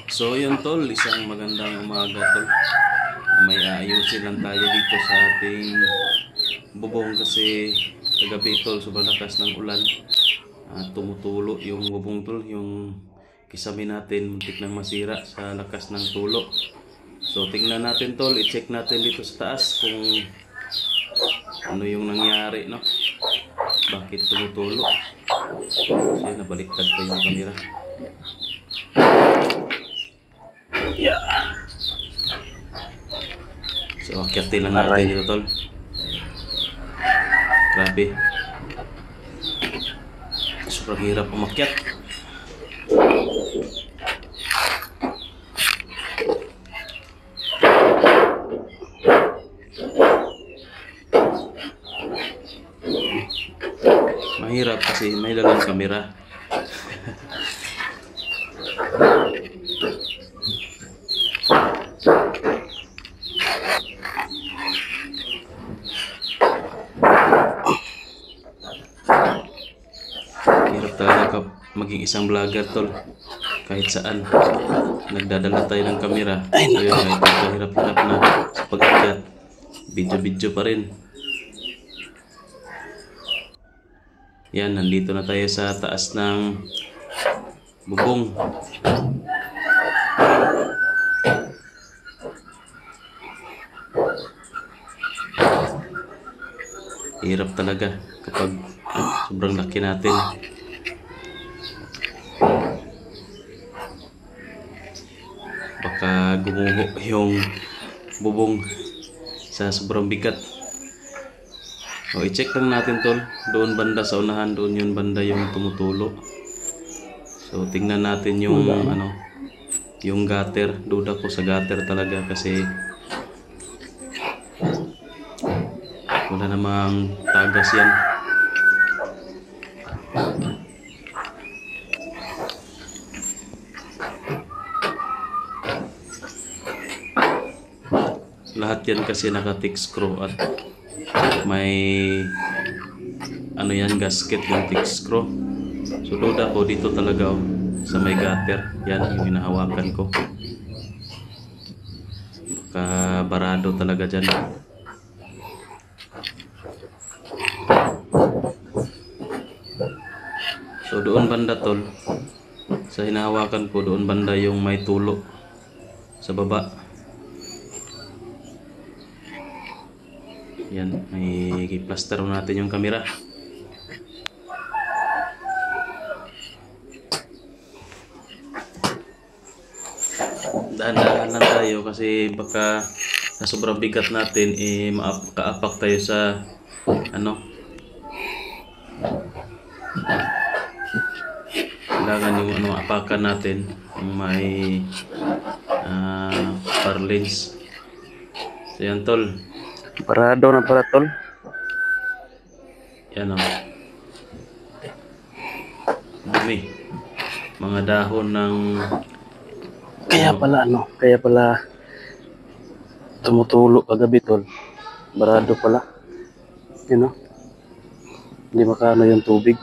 So yun tol, isang magandang umaga tol. May aayusin lang tayo dito sa ating bubong kasi kagabi tol, sobrang lakas ng ulan. Tumutulo yung bubong tol, yung kisame natin muntik nang masira sa lakas ng tulo. So tingnan natin tol, i-check natin dito sa taas kung ano yung nangyari, no? Bakit tumutulo? Kasi nabaliktad pa yung camera. So akyatin lang natin dito tol. Grabe, sobrang hirap umakyat. Mahirap kasi may dalang kamera. Hirap talaga maging isang vlogger tol. Kahit saan nagdadala tayo ng kamera. Ayun, kahit hirap-hirap na sa pag-akyat, video-video pa rin. Yan, nandito na tayo sa taas ng bubong. Hirap talaga kapag sobrang laki natin. Baka gumuho yung bubong sa sobrang bigat. O, i-check lang natin tol. Doon banda sa unahan, doon yun banda yung tumutulo. So tingnan natin yung yung gutter. Duda ko sa gutter talaga kasi wala namang tagas yan. Lahat yan kasi naka-thick screw at may yan, gasket yung thick screw. So duda ko dito talaga sa may gutter. Yan yung hinahawakan ko. Baka barado talaga dyan. So doon banda tol, sa hinahawakan ko, doon banda yung may tulo sa baba. Yan, may plaster natin yung camera. Dahan-dahan lang tayo kasi baka sa sobrang bigat natin makaapak tayo sa kailangan yung apakan natin yung may parlins. So yan tol, Parado na para tol. yan dumi, mga dahon ng Kaya pala tumutulo kagabi tol. Barado pala. Hindi makano yung tubig.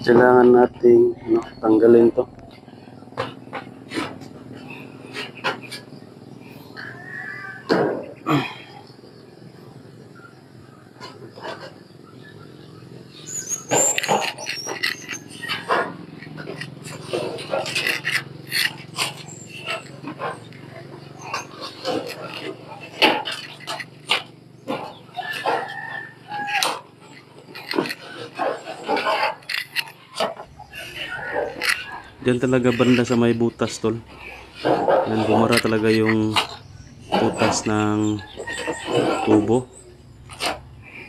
Kailangan nating tanggalin to. Diyan talaga banda sa may butas tol. Yan, bumara talaga yung butas ng tubo.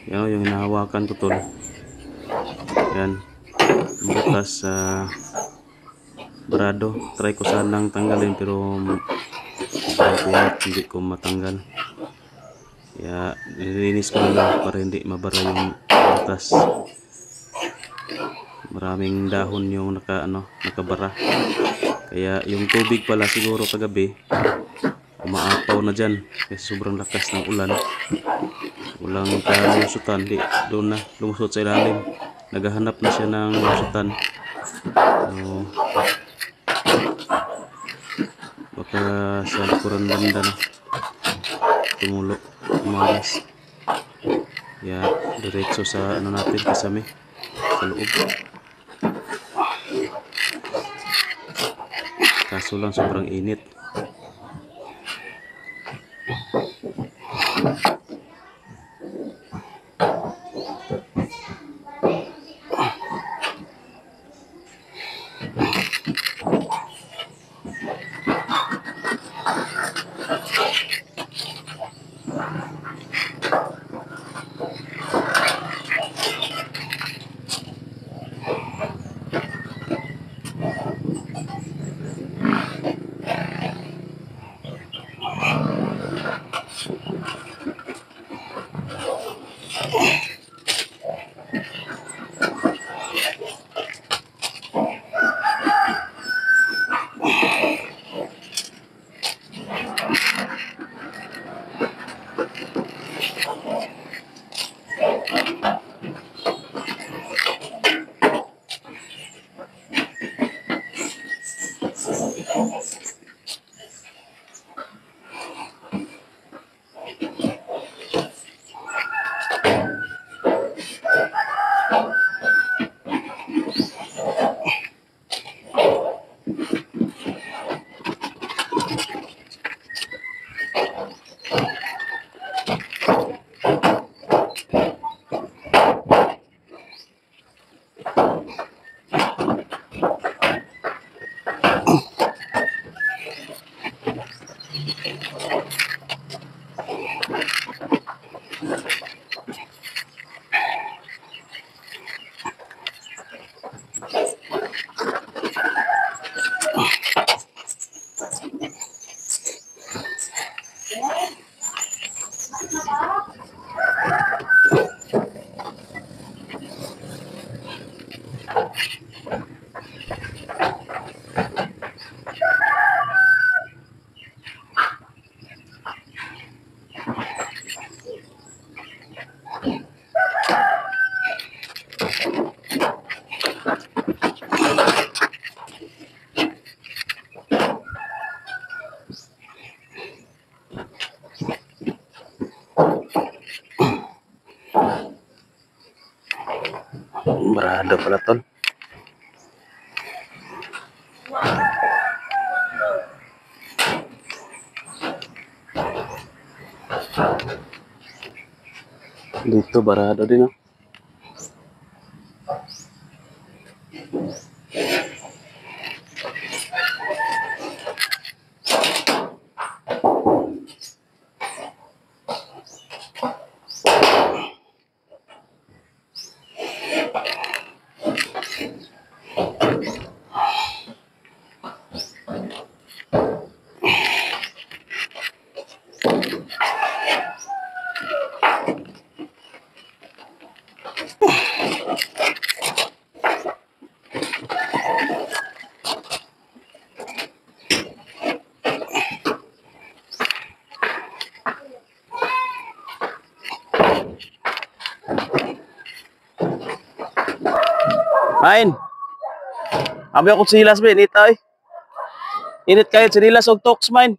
Yan yung hinahawakan ko tol. Yan, butas barado. Try ko sanang tanggalin pero hindi ko matanggal. Kaya nilinis ko lang para hindi mabara yung butas. Maraming dahon yung nakabara. Kaya yung tubig pala siguro kagabi umaapaw na dyan kasi sobrang lakas ng ulan. Walang kalusutan, di doon na lumusot sa ilalim. Naghahanap na siya ng lusutan. So, baka sa likuran banda na tumulo, umagas. Ya, diretso sa ano natin kasami sa loob. Kaso lang sobrang init. Barado pala tol. Dito barado din oh. Main. Abi ako silas ba init ay. Init kayo sinilas og toks main.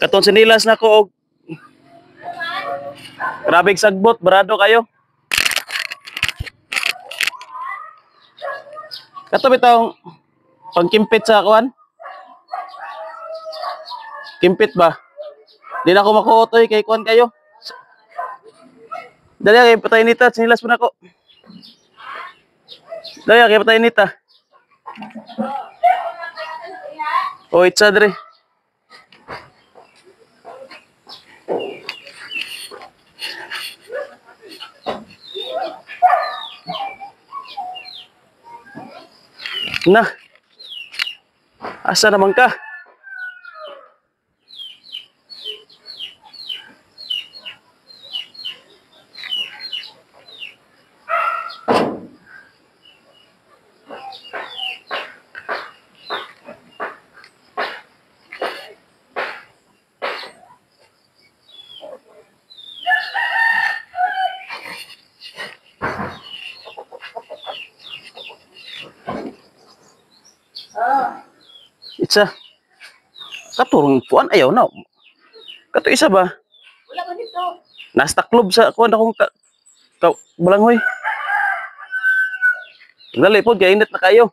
Katon sinilas na ko og grabing sagbot, barado kayo. Kato bitong pangkimpit sa kuan. Kimpit ba? Di na ako makuotoy kay kuan kayo. Dali kay patay nita, sinilas mo na ko. Dali kay patay nita. O itsa dre. Na. Asa naman ka? Sa katurong kuan ayaw na. Kato isa ba? Wala man dito. Nasta club sa kuan akong balanghoy. Dali po, kaya init na kayo.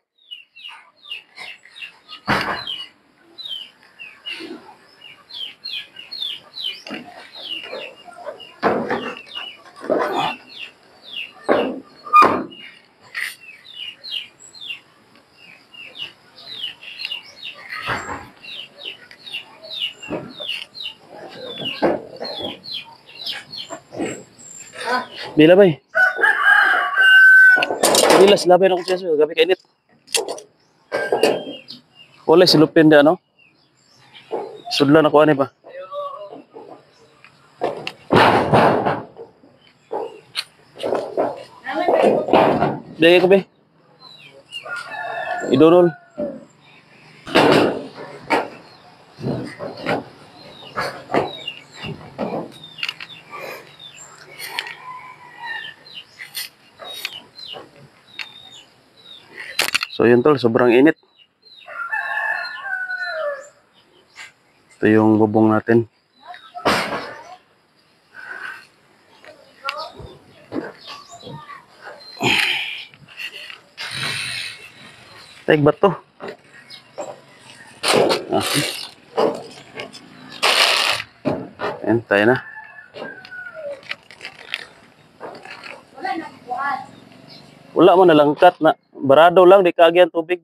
Bila bay. Bila silabay na ko siya. Gabi kainit. Wala silupin da ano? Sudlan ako ani ba? Dahil ko be. Idorol. So yun tol, sobrang init. Ito yung bubong natin. Taig ba to? Ayan, tayo na. Wala mo nalangkat na. Barado lang, di kaagyan tubig.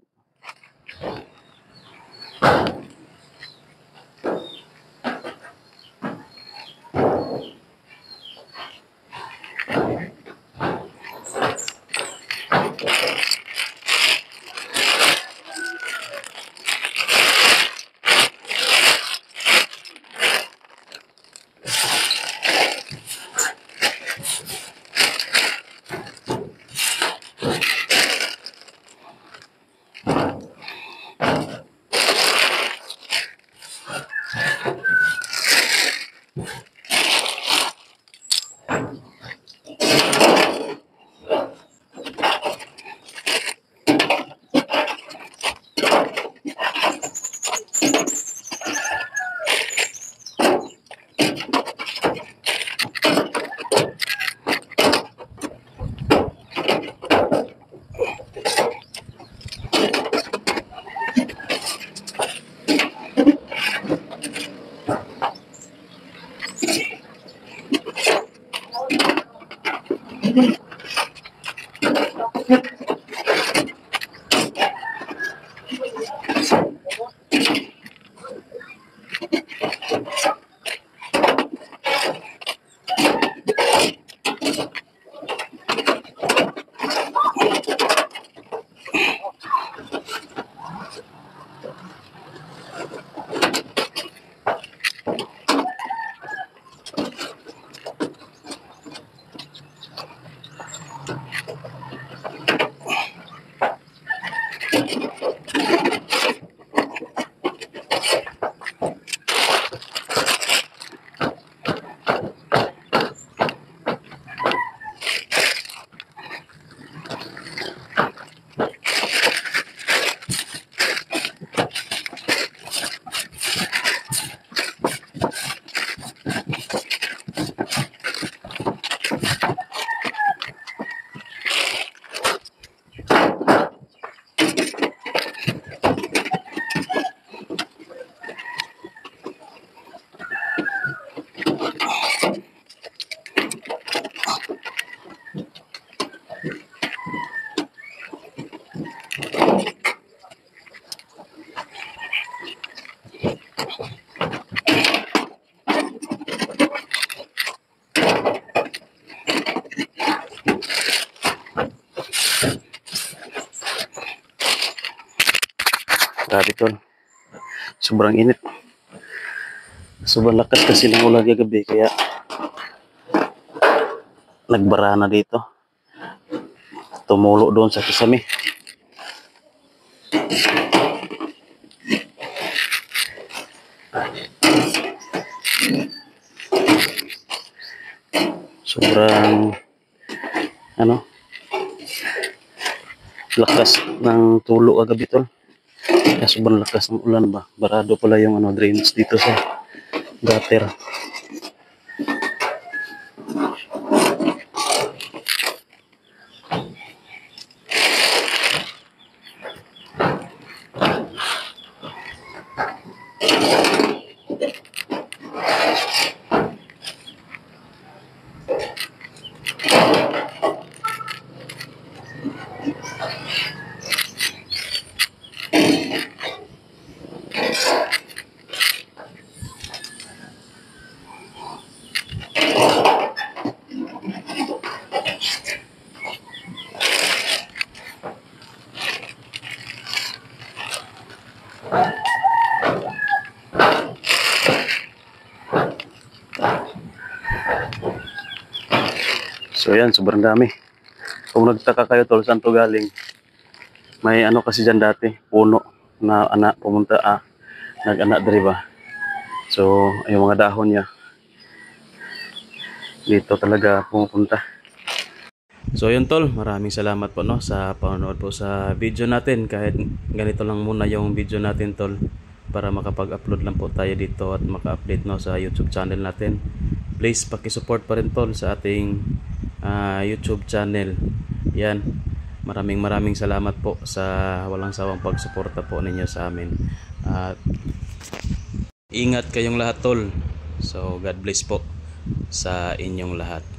Grabe tol. Sobrang init. Sobrang lakas kasi ng ulan kagabi kaya nagbara na dito. Tumulo doon sa kisame. Sobrang lakas ng tulo kagabi tol. Kaya sobrang lakas ng ulan ba. Barado pala yung ano, drainage dito sa gutter. So yan, sobrang dami. Kung nagtaka kayo tol, saan to galing? May ano kasi dyan dati, puno na anak pumunta nag-anak diri ba. So, yung mga dahon niya dito talaga pumupunta. So yun tol, maraming salamat po no sa panonood po sa video natin. Kahit ganito lang muna yung video natin tol, para makapag-upload lang po tayo dito at maka-update no sa YouTube channel natin. Please paki-support pa rin tol sa ating YouTube channel. Yan. Maraming salamat po sa walang sawang pagsuporta po ninyo sa amin. At ingat kayong lahat tol. So God bless po sa inyong lahat.